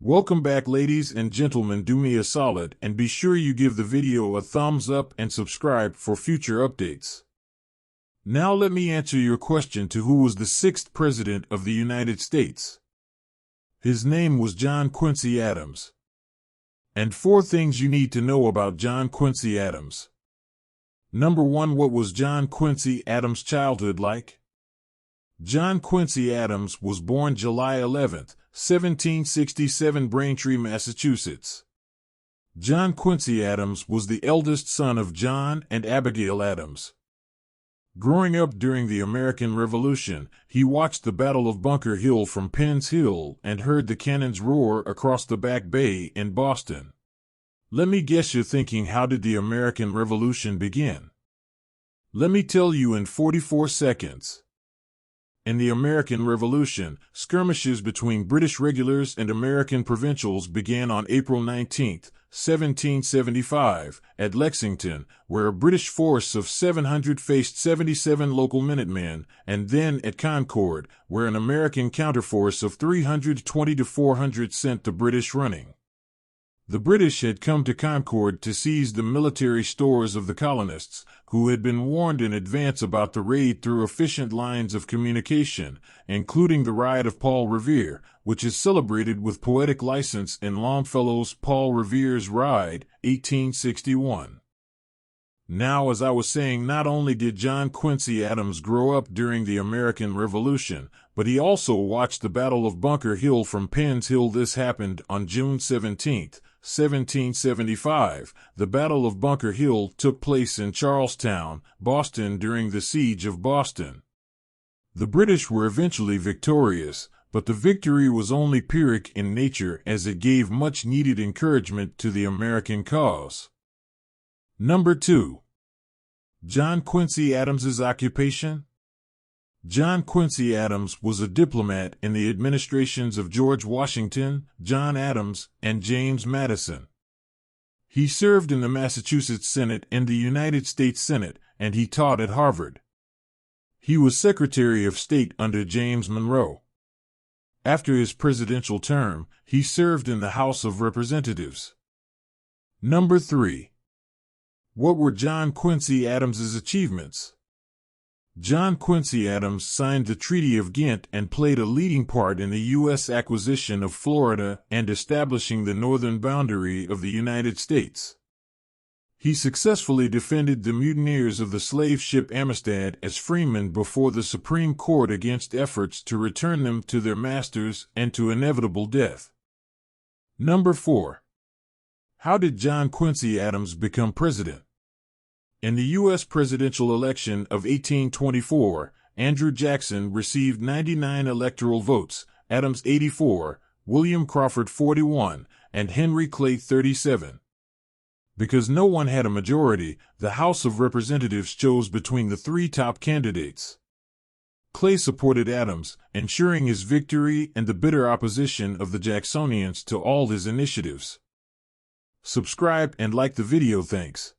Welcome back, ladies and gentlemen. Do me a solid and be sure you give the video a thumbs up and subscribe for future updates. Now let me answer your question to who was the sixth president of the United States. His name was John Quincy Adams. And 4 things you need to know about John Quincy Adams. Number 1. What was John Quincy Adams' childhood like? John Quincy Adams was born July 11, 1767, Braintree, Massachusetts. John Quincy Adams was the eldest son of John and Abigail Adams. Growing up during the American Revolution, he watched the Battle of Bunker Hill from Penn's Hill and heard the cannons roar across the Back Bay in Boston. Let me guess you're thinking, how did the American Revolution begin? Let me tell you in 44 seconds. In the American Revolution, skirmishes between British regulars and American provincials began on April 19, 1775, at Lexington, where a British force of 700 faced 77 local Minutemen, and then at Concord, where an American counterforce of 320 to 400 sent the British running. The British had come to Concord to seize the military stores of the colonists, who had been warned in advance about the raid through efficient lines of communication, including the Ride of Paul Revere, which is celebrated with poetic license in Longfellow's Paul Revere's Ride, 1861. Now, as I was saying, not only did John Quincy Adams grow up during the American Revolution, but he also watched the Battle of Bunker Hill from Penn's Hill. This happened on June 17, 1775. The Battle of Bunker Hill took place in Charlestown, Boston, during the Siege of Boston. The British were eventually victorious, but the victory was only Pyrrhic in nature, as it gave much-needed encouragement to the American cause. Number 2. John Quincy Adams's occupation? John Quincy Adams was a diplomat in the administrations of George Washington, John Adams, and James Madison. He served in the Massachusetts Senate and the United States Senate, and he taught at Harvard. He was Secretary of State under James Monroe. After his presidential term, he served in the House of Representatives. Number 3. What were John Quincy Adams's achievements? John Quincy Adams signed the Treaty of Ghent and played a leading part in the U.S. acquisition of Florida and establishing the northern boundary of the United States. He successfully defended the mutineers of the slave ship Amistad as freemen before the Supreme Court against efforts to return them to their masters and to inevitable death. Number 4. How did John Quincy Adams become president? In the U.S. presidential election of 1824, Andrew Jackson received 99 electoral votes, Adams 84, William Crawford 41, and Henry Clay 37. Because no one had a majority, the House of Representatives chose between the 3 top candidates. Clay supported Adams, ensuring his victory and the bitter opposition of the Jacksonians to all his initiatives. Subscribe and like the video. Thanks.